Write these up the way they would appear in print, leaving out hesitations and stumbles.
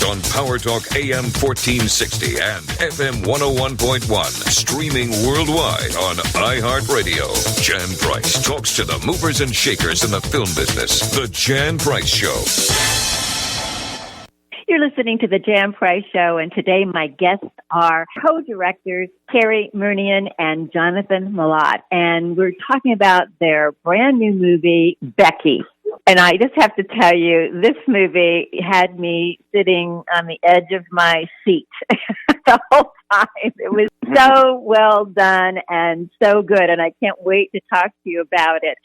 on PowerTalk AM 1460 and FM 101.1. Streaming worldwide on iHeartRadio. Jan Price talks to the movers and shakers in the film business. The Jan Price Show. You're listening to The Jan Price Show, and today my guests are co-directors Cary Murnion and Jonathan Milott, and we're talking about their brand new movie, Becky. And I just have to tell you, this movie had me sitting on the edge of my seat the whole time. It was so well done and so good, and I can't wait to talk to you about it.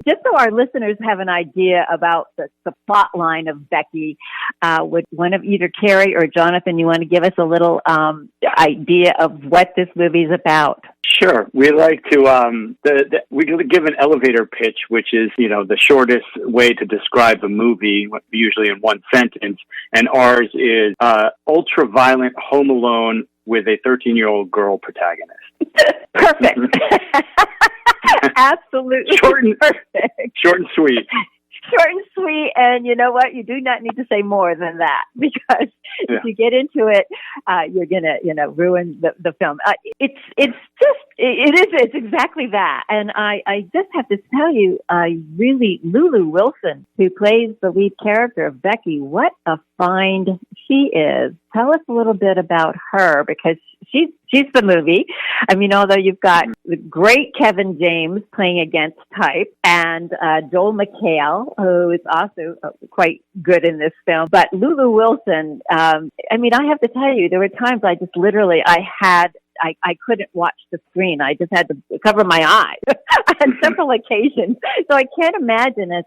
Just so our listeners have an idea about the plot line of Becky, would one of either Cary or Jonathan, you want to give us a little idea of what this movie is about? Sure. We like to we give an elevator pitch, which is, the shortest way to describe a movie, usually in one sentence. And ours is ultra-violent Home Alone with a 13-year-old girl protagonist. Perfect. Absolutely. Perfect. Short and sweet. Short and sweet, and you know what? You do not need to say more than that, because if you get into it, you're gonna, ruin the film. It's exactly that. And I just have to tell you, really, Lulu Wilson, who plays the lead character of Becky, what a find she is. Tell us a little bit about her, because she's the movie. I mean, although you've got the great Kevin James playing against type, and Joel McHale, who is also quite good in this film. But Lulu Wilson, I have to tell you, there were times I just literally, I couldn't watch the screen. I just had to cover my eyes on several occasions. So I can't imagine as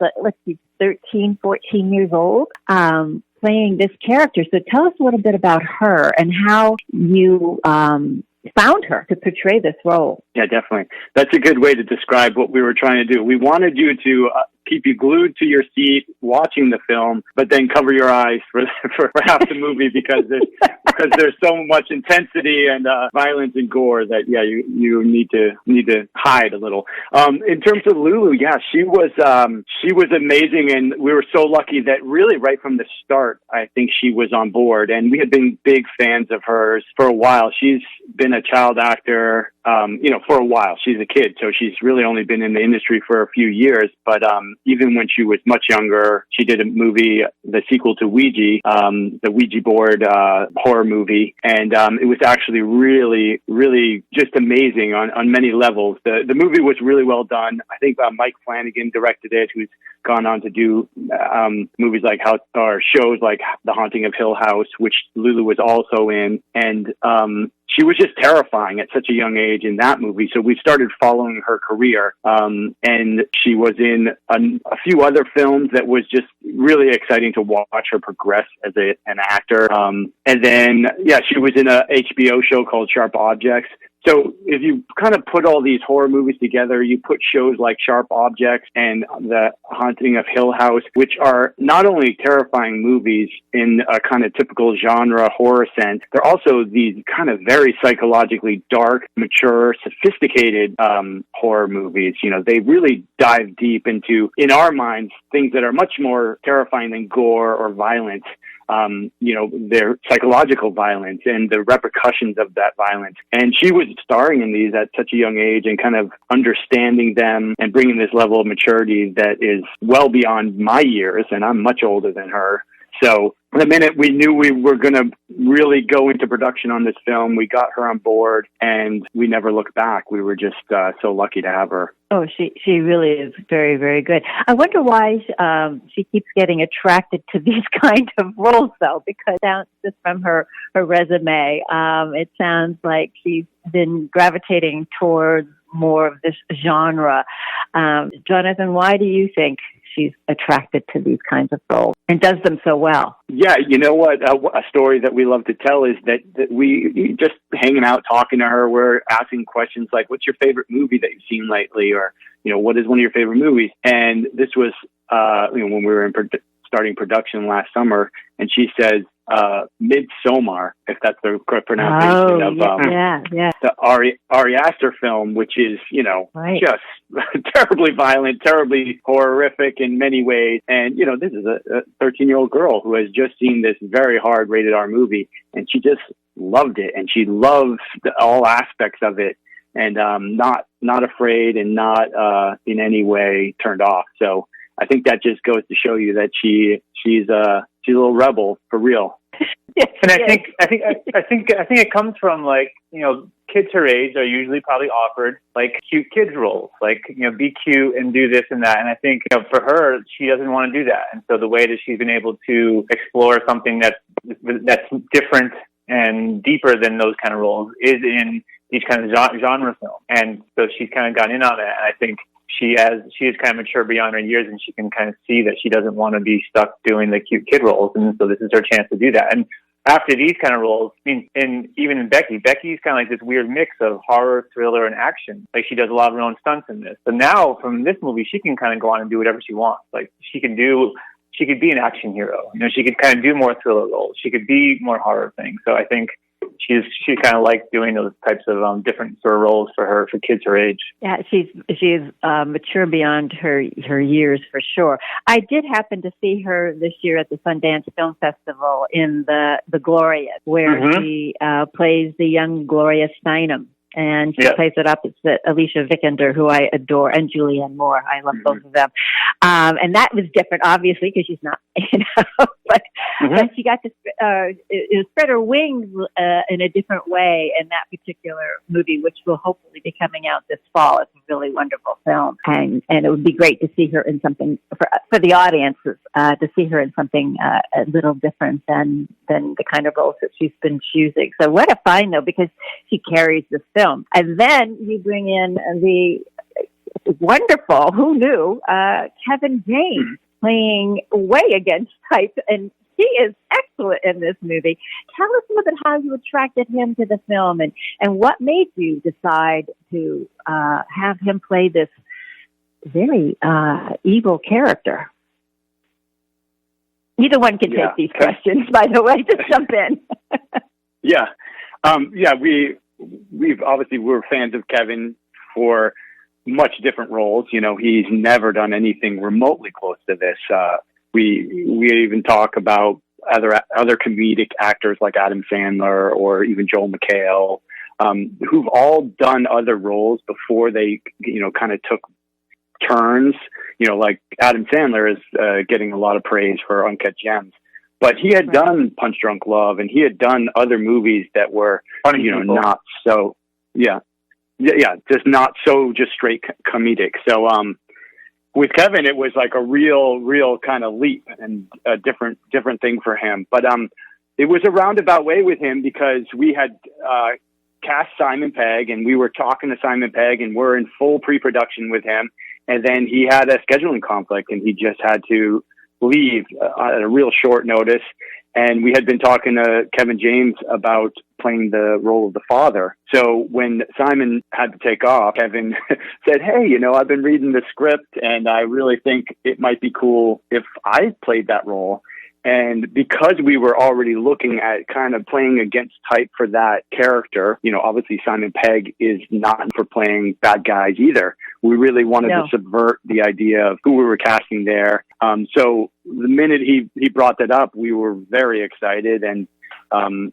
13, 14 years old, playing this character. So tell us a little bit about her and how you found her to portray this role. Yeah, definitely. That's a good way to describe what we were trying to do. We wanted you to keep you glued to your seat watching the film, but then cover your eyes for half the movie because there's so much intensity and violence and gore that you need to hide a little. In terms of Lulu, she was amazing, and we were so lucky that really right from the start, I think she was on board, and we had been big fans of hers for a while. She's been a child actor, for a while. She's a kid, so she's really only been in the industry for a few years, but even when she was much younger, she did a movie, the sequel to Ouija, the Ouija board horror movie, and it was actually really, really just amazing on many levels. The movie was really well done. I think Mike Flanagan directed it, who's gone on to do movies like shows like The Haunting of Hill House, which Lulu was also in, and she was just terrifying at such a young age in that movie. So we started following her career, and she was in a few other films that was just really exciting to watch her progress as an actor. And then, she was in a HBO show called Sharp Objects. So if you kind of put all these horror movies together, you put shows like Sharp Objects and The Haunting of Hill House, which are not only terrifying movies in a kind of typical genre horror sense, they're also these kind of very psychologically dark, mature, sophisticated horror movies. They really dive deep into, in our minds, things that are much more terrifying than gore or violence. Their psychological violence and the repercussions of that violence. And she was starring in these at such a young age and kind of understanding them and bringing this level of maturity that is well beyond my years, and I'm much older than her. So the minute we knew we were going to really go into production on this film, we got her on board, and we never looked back. We were just so lucky to have her. Oh, she really is very, very good. I wonder why she keeps getting attracted to these kind of roles, though, because just from her resume, it sounds like she's been gravitating towards more of this genre. Jonathan, why do you think she's attracted to these kinds of roles and does them so well? Yeah, you know what? A story that we love to tell is that we just hanging out, talking to her, we're asking questions like, what's your favorite movie that you've seen lately? Or, what is one of your favorite movies? And this was, when we were starting production last summer, and she says, Midsommar, if that's the correct pronunciation of the Ari Aster film, which is, just terribly violent, terribly horrific in many ways. And, this is a 13-year-old girl who has just seen this very hard rated R movie, and she just loved it, and she loves all aspects of it, and not afraid and not in any way turned off. So I think that just goes to show you that she's a little rebel for real. And I think it comes from, like, kids her age are usually probably offered like cute kids roles, like, be cute and do this and that. And I think, for her, she doesn't want to do that. And so the way that she's been able to explore something that's different and deeper than those kind of roles is in these kind of genre films. And so she's kind of gotten in on it. And I think she is kind of mature beyond her years, and she can kind of see that she doesn't want to be stuck doing the cute kid roles. And so this is her chance to do that. And after these kind of roles, and even in Becky's kind of like this weird mix of horror, thriller, and action. Like, she does a lot of her own stunts in this. But now from this movie, she can kind of go on and do whatever she wants. Like, she could be an action hero. She could kind of do more thriller roles. She could be more horror things. So I think she kind of likes doing those types of different sort of roles for kids her age. Yeah, she's mature beyond her years for sure. I did happen to see her this year at the Sundance Film Festival in the Glorious, where she plays the young Gloria Steinem. And she plays it opposite Alicia Vikander, who I adore, and Julianne Moore. I love both of them. And that was different, obviously, because she's not, but she got to spread her wings in a different way in that particular movie, which will hopefully be coming out this fall. It's a really wonderful film. And it would be great to see her in something, for the audiences, to see her in something a little different than the kind of roles that she's been choosing. So what a find, though, because she carries this film. And then you bring in the wonderful, who knew, Kevin James playing way against type, and he is excellent in this movie. Tell us a little bit how you attracted him to the film, and what made you decide to have him play this very evil character. Either one can take these questions, by the way. Just jump in. We've obviously, we're fans of Kevin for much different roles. He's never done anything remotely close to this. We even talk about other comedic actors like Adam Sandler or even Joel McHale, who've all done other roles before they, kind of took turns. Like Adam Sandler is getting a lot of praise for Uncut Gems. But he had done Punch Drunk Love, and he had done other movies that were, not so, just not so just straight comedic. So with Kevin, it was like a real kind of leap and a different thing for him. But it was a roundabout way with him because we had cast Simon Pegg, and we were talking to Simon Pegg, and we're in full pre-production with him. And then he had a scheduling conflict, and he just had to leave at a real short notice. And we had been talking to Kevin James about playing the role of the father. So when Simon had to take off, Kevin said, hey, I've been reading the script, and I really think it might be cool if I played that role. And because we were already looking at kind of playing against type for that character, obviously Simon Pegg is not for playing bad guys either. We really wanted to subvert the idea of who we were casting there. So the minute he brought that up, we were very excited, and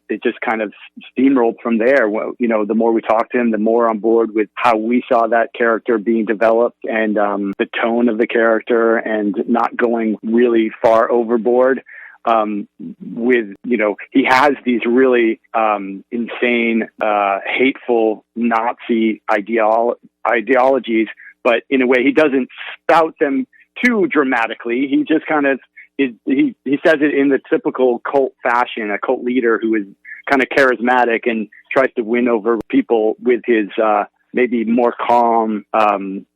it just kind of steamrolled from there. Well, the more we talked to him, the more on board with how we saw that character being developed, and the tone of the character, and not going really far overboard. He has these really insane, hateful Nazi ideologies, but in a way he doesn't spout them too dramatically. He just kind of he says it in the typical cult fashion, a cult leader who is kind of charismatic and tries to win over people with his maybe more calm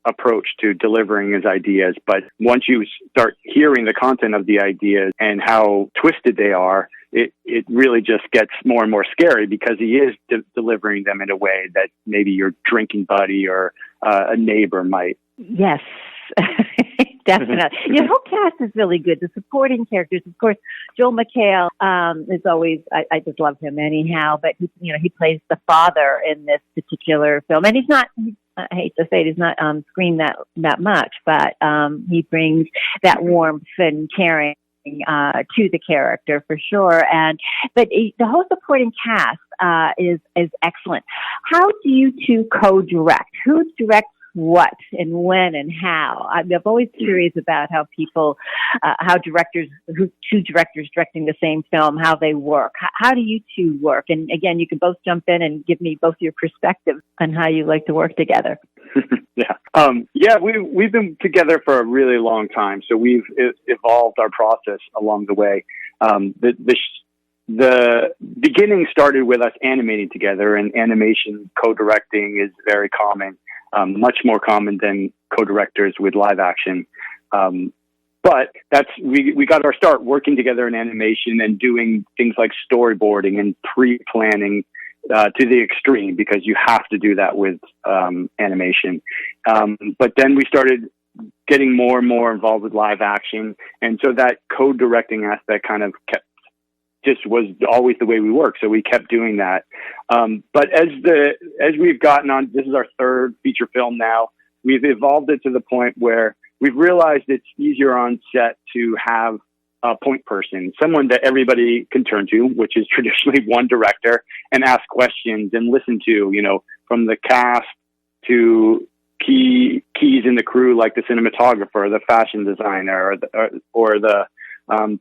approach to delivering his ideas. But once you start hearing the content of the ideas and how twisted they are, it really just gets more and more scary, because he is delivering them in a way that maybe your drinking buddy or a neighbor might. Yes. Definitely. Your whole cast is really good. The supporting characters, of course, Joel McHale is always, I just love him anyhow, but he plays the father in this particular film. And he's not, I hate to say it, he's not screened that much, but he brings that warmth and caring to the character for sure. But the whole supporting cast is excellent. How do you two co-direct? Who directs what and when and how? I'm always curious about how two directors directing the same film, how they work. How do you two work? And again, you can both jump in and give me both your perspectives on how you like to work together. We've been together for a really long time, so we've evolved our process along the way. The beginning started with us animating together, and animation co-directing is very common. Much more common than co-directors with live action. But we got our start working together in animation and doing things like storyboarding and pre-planning to the extreme, because you have to do that with animation. But then we started getting more and more involved with live action. And so that co-directing aspect kind of was always the way we work. So we kept doing that. But as we've gotten on, this is our third feature film now, we've evolved it to the point where we've realized it's easier on set to have a point person, someone that everybody can turn to, which is traditionally one director, and ask questions and listen to, from the cast to keys in the crew, like the cinematographer, the fashion designer, or the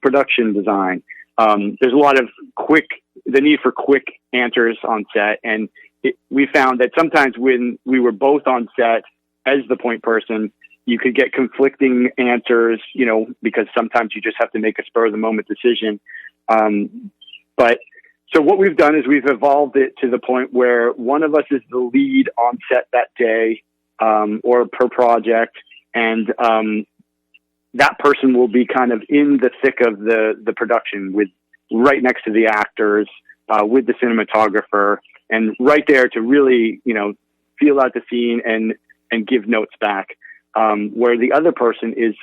production design. There's a lot of the need for quick answers on set. And we found that sometimes when we were both on set as the point person, you could get conflicting answers, because sometimes you just have to make a spur of the moment decision. But so what we've done is we've evolved it to the point where one of us is the lead on set that day, or per project. And, that person will be kind of in the thick of the production, with right next to the actors, with the cinematographer, and right there to really, feel out the scene and give notes back. Where the other person is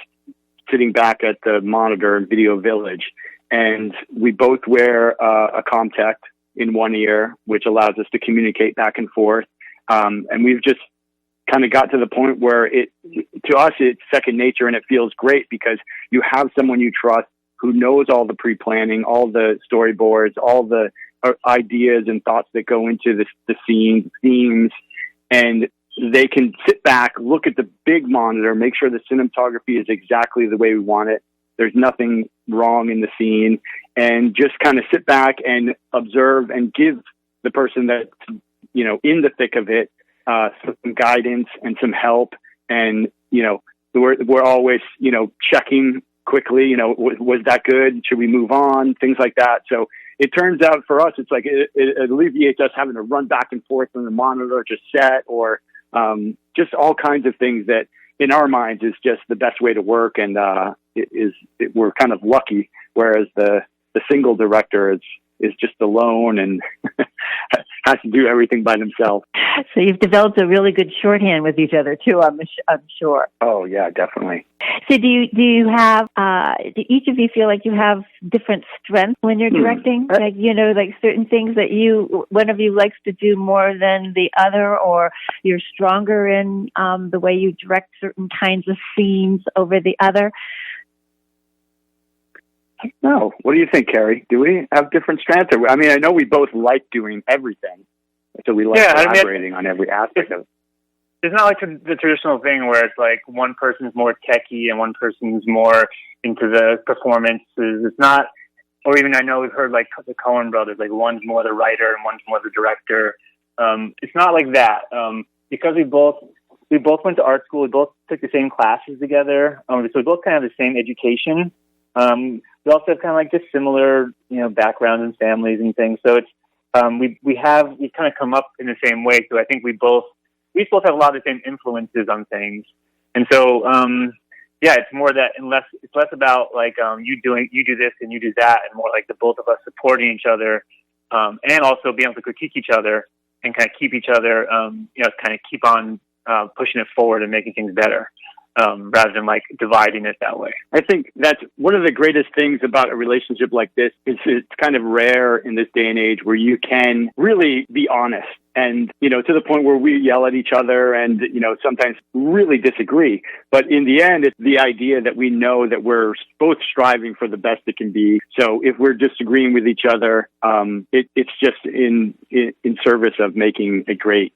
sitting back at the monitor in Video Village. And we both wear a ComTech in one ear, which allows us to communicate back and forth. And we've just kind of got to the point where to us, it's second nature, and it feels great because you have someone you trust who knows all the pre-planning, all the storyboards, all the ideas and thoughts that go into the scene, themes, and they can sit back, look at the big monitor, make sure the cinematography is exactly the way we want it. There's nothing wrong in the scene, and just kind of sit back and observe and give the person that's, in the thick of it, some guidance and some help. And, we're always, checking quickly, was that good? Should we move on? Things like that. So it turns out for us, it's like, it alleviates us having to run back and forth from the monitor to set, or just all kinds of things that in our minds is just the best way to work. And we're kind of lucky, whereas the single director is just alone and has to do everything by themselves. So you've developed a really good shorthand with each other too, I'm sure. Oh yeah, definitely. So do you have, do each of you feel like you have different strengths when you're directing? Like, like certain things that one of you likes to do more than the other, or you're stronger in the way you direct certain kinds of scenes over the other? No. What do you think, Cary? Do we have different strengths? I know we both like doing everything, so we like collaborating on every aspect of it. It's not like the traditional thing where it's like one person's more techie and one person's more into the performances. It's not, or even I know we've heard like the Coen brothers, like one's more the writer and one's more the director. It's not like that because we both went to art school. We both took the same classes together, so we both kind of have the same education. We also have kind of like just similar, backgrounds and families and things. So it's, we kind of come up in the same way. So I think we both have a lot of the same influences on things. And so, it's more that it's less about like, you do this and you do that, and more like the both of us supporting each other, and also being able to critique each other and kind of keep each other, kind of keep on, pushing it forward and making things better. rather than like dividing it that way. I think that's one of the greatest things about a relationship like this is it's kind of rare in this day and age where you can really be honest. And, to the point where we yell at each other and, sometimes really disagree. But in the end, it's the idea that we know that we're both striving for the best it can be. So if we're disagreeing with each other, it's just in service of making a great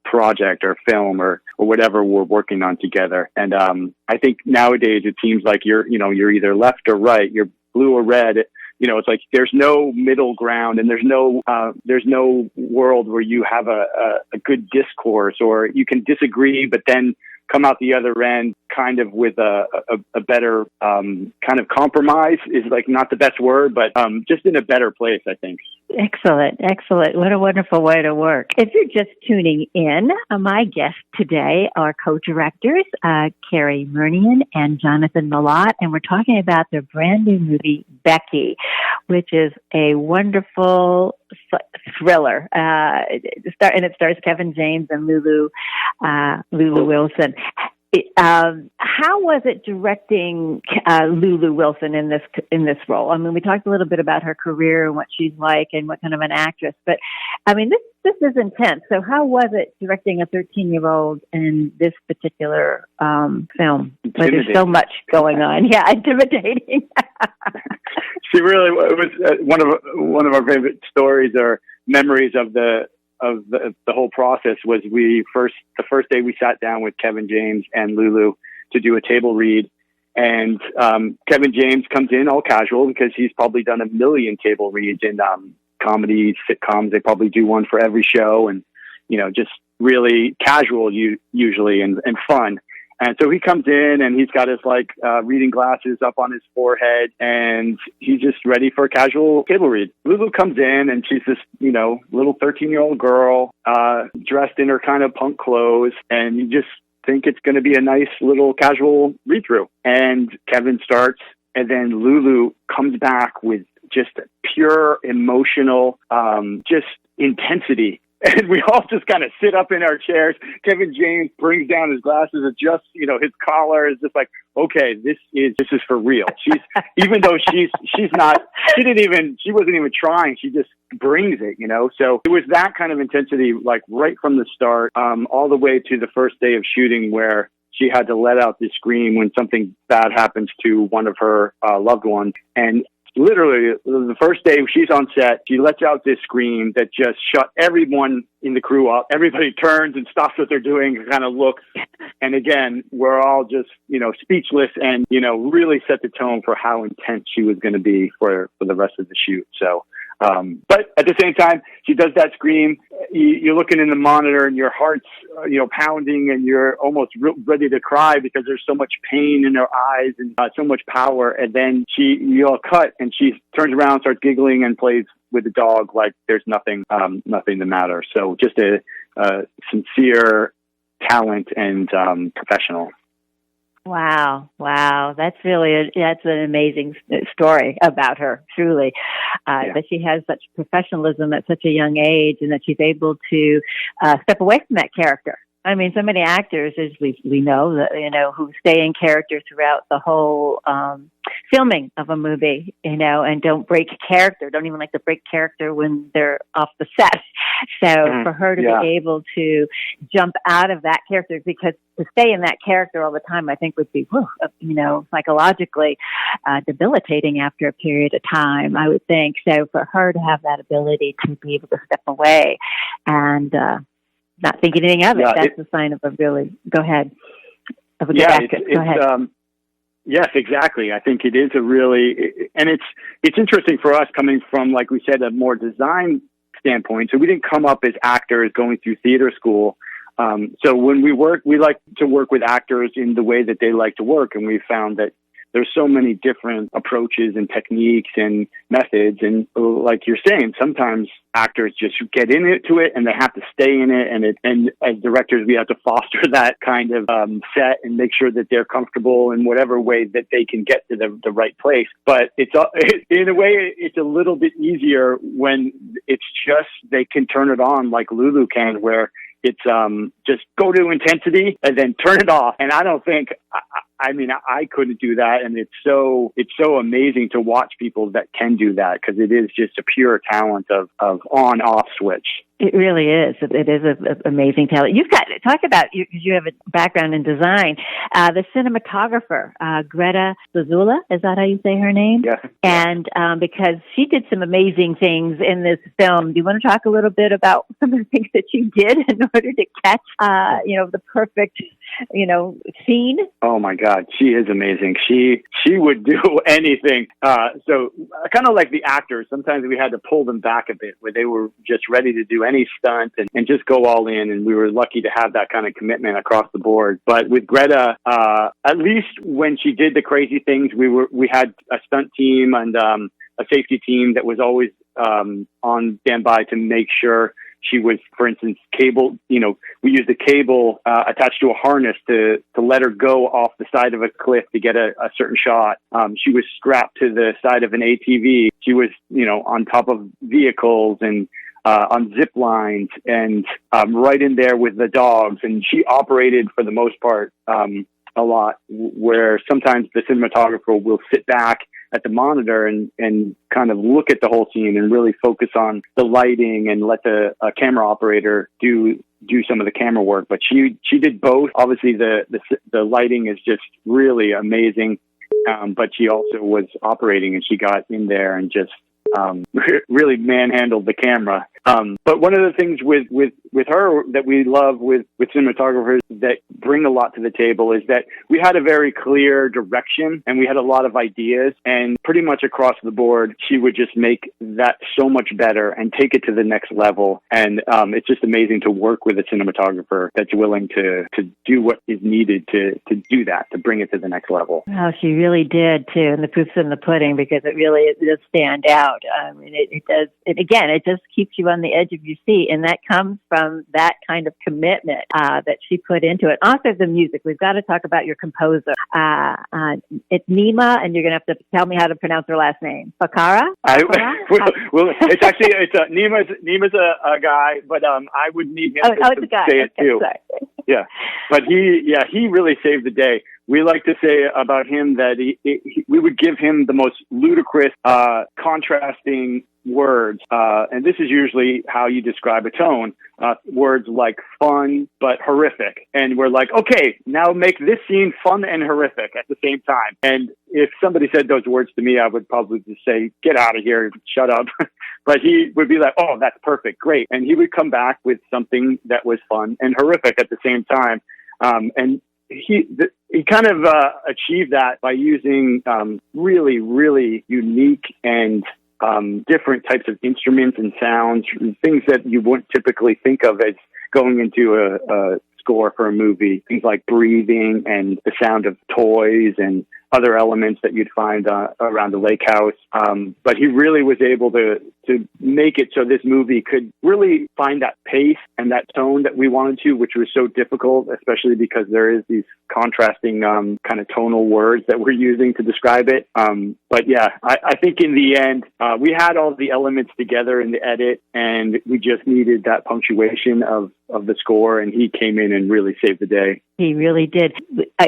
project or film or whatever we're working on together. And I think nowadays it seems like you're either left or right, you're blue or red. It's like there's no middle ground, and there's no world where you have a good discourse, or you can disagree, but then come out the other end kind of with a better kind of compromise is like not the best word, but just in a better place, I think. Excellent. What a wonderful way to work. If you're just tuning in, my guests today are co-directors, Cary Murnion and Jonathan Milott, and we're talking about their brand new movie, Becky, which is a wonderful thriller. And it stars Kevin James and Lulu Wilson. How was it directing Lulu Wilson in this role? I mean, we talked a little bit about her career and what she's like and what kind of an actress, but I mean, this is intense. So how was it directing a 13-year-old in this particular film? Where there's so much going on. Yeah, intimidating. She really was one of our favorite stories or memories of the whole process was the first day we sat down with Kevin James and Lulu to do a table read, and Kevin James comes in all casual because he's probably done 1 million table reads in comedy sitcoms. They probably do one for every show, and just really casual usually and fun. And so he comes in and he's got his reading glasses up on his forehead and he's just ready for a casual table read. Lulu comes in and she's this, little 13-year-old girl, dressed in her kind of punk clothes, and you just think it's going to be a nice little casual read through. And Kevin starts, and then Lulu comes back with just pure emotional, just intensity. And we all just kind of sit up in our chairs. Kevin James brings down his glasses, adjusts, his collar is just like, okay, this is for real. She wasn't even trying. She just brings it, So it was that kind of intensity, like right from the start, all the way to the first day of shooting where she had to let out this scream when something bad happens to one of her loved ones. And literally, the first day she's on set, she lets out this scream that just shut everyone in the crew up. Everybody turns and stops what they're doing and kind of looks. And again, we're all just, speechless and, really set the tone for how intense she was going to be for the rest of the shoot. So, but at the same time, she does that scream. You're looking in the monitor and your heart's, pounding and you're almost ready to cry because there's so much pain in her eyes and so much power. And then you all cut and she turns around, starts giggling and plays with the dog like there's nothing the matter. So just a sincere talent and professional. Wow. That's an amazing story about her, truly, that she has such professionalism at such a young age and that she's able to step away from that character. I mean, so many actors, as we know, that, who stay in character throughout the whole filming of a movie, and don't break character, don't even like to break character when they're off the set. So for her to be able to jump out of that character, because to stay in that character all the time, I think would be, psychologically debilitating after a period of time, I would think. So for her to have that ability to be able to step away and not think anything of it, that's a sign of a really, go ahead. Of a good actress. Go ahead. Yes, exactly. I think it is and it's interesting for us coming from, like we said, a more design standpoint. So we didn't come up as actors going through theater school. So when we work, we like to work with actors in the way that they like to work. And we found that there's so many different approaches and techniques and methods. And like you're saying, sometimes actors just get into it and they have to stay in it. And as directors, we have to foster that kind of set and make sure that they're comfortable in whatever way that they can get to the right place. But in a way, it's a little bit easier when it's just, they can turn it on like Lulu can, where it's just go to intensity and then turn it off. And I don't think, I couldn't do that. And it's so amazing to watch people that can do that, because it is just a pure talent of on-off switch. It really is. It is an amazing talent. You've got talk about you have a background in design. The cinematographer, Greta Zazula, is that how you say her name? Yes. And because she did some amazing things in this film, do you want to talk a little bit about some of the things that you did in order to catch, the perfect, scene? Oh my God, she is amazing. She would do anything. So kind of like the actors, sometimes we had to pull them back a bit, where they were just ready to do any stunt and just go all in. And we were lucky to have that kind of commitment across the board. But with Greta, at least when she did the crazy things, we had a stunt team and a safety team that was always on standby to make sure she was, for instance, cable. We used a cable attached to a harness to let her go off the side of a cliff to get a certain shot. She was strapped to the side of an ATV. She was, on top of vehicles and on zip lines and right in there with the dogs. And she operated, for the most part, a lot, where sometimes the cinematographer will sit back at the monitor and kind of look at the whole scene and really focus on the lighting and let the camera operator do some of the camera work. But she did both. Obviously, the lighting is just really amazing, but she also was operating, and she got in there and just really manhandled the camera. But one of the things with her that we love with cinematographers that bring a lot to the table is that we had a very clear direction and we had a lot of ideas, and pretty much across the board, she would just make that so much better and take it to the next level. And it's just amazing to work with a cinematographer that's willing to do what is needed to do that, to bring it to the next level. Oh, she really did too. And the proof's in the pudding, because it does stand out. It does. It just keeps you on the edge of your seat, and that comes from that kind of commitment that she put into it. Also, the music. We've got to talk about your composer. It's Nima, and you're going to have to tell me how to pronounce her last name. Bakara? It's actually Nima's a guy, but I would need him to say it too. Sorry. Yeah, but he really saved the day. We like to say about him that we would give him the most ludicrous, contrasting words. And this is usually how you describe a tone. Words like fun, but horrific. And we're like, okay, now make this scene fun and horrific at the same time. And if somebody said those words to me, I would probably just say, get out of here, shut up. But he would be like, oh, that's perfect, great. And he would come back with something that was fun and horrific at the same time. And he kind of achieved that by using really, really unique and different types of instruments and sounds, things that you wouldn't typically think of as going into a score for a movie. Things like breathing and the sound of toys and other elements that you'd find around the lake house. But he really was able to make it so this movie could really find that pace and that tone that we wanted to, which was so difficult, especially because there is these contrasting kind of tonal words that we're using to describe it. But yeah, I think in the end, we had all the elements together in the edit, and we just needed that punctuation of the score, and he came in and really saved the day. He really did.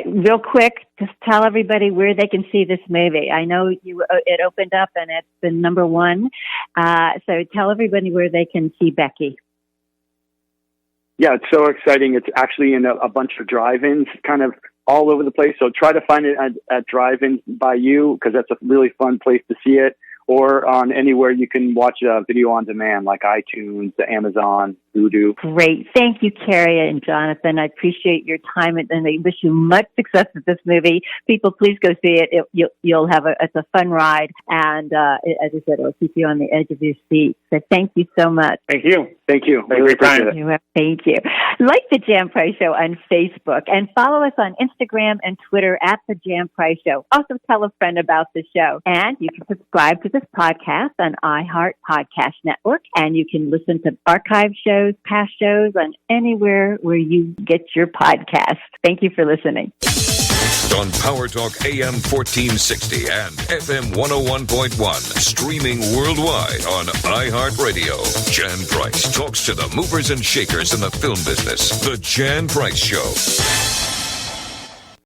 Real quick, just tell everybody where they can see this movie. I know it opened up and it's been number one. So tell everybody where they can see Becky. Yeah, it's so exciting. It's actually in a bunch of drive-ins, kind of all over the place. So try to find it at drive-ins by you, because that's a really fun place to see it. Or on anywhere you can watch video on demand, like iTunes, Amazon, Voodoo. Great. Thank you, Cary and Jonathan. I appreciate your time, and I wish you much success with this movie. People, please go see it. You'll have it's a fun ride, and as I said, it'll keep you on the edge of your seat. So thank you so much. Thank you. Thank you. I really appreciate it. Thank you. Like The Jan Price Show on Facebook, and follow us on Instagram and Twitter at The Jan Price Show. Also tell a friend about the show, and you can subscribe to this podcast on iHeart Podcast Network, and you can listen to archive shows, past shows on anywhere where you get your podcast. Thank you for listening. on PowerTalk AM 1460 and FM 101.1. Streaming worldwide on iHeart Radio. Jan Price talks to the movers and shakers in the film business. The Jan Price Show.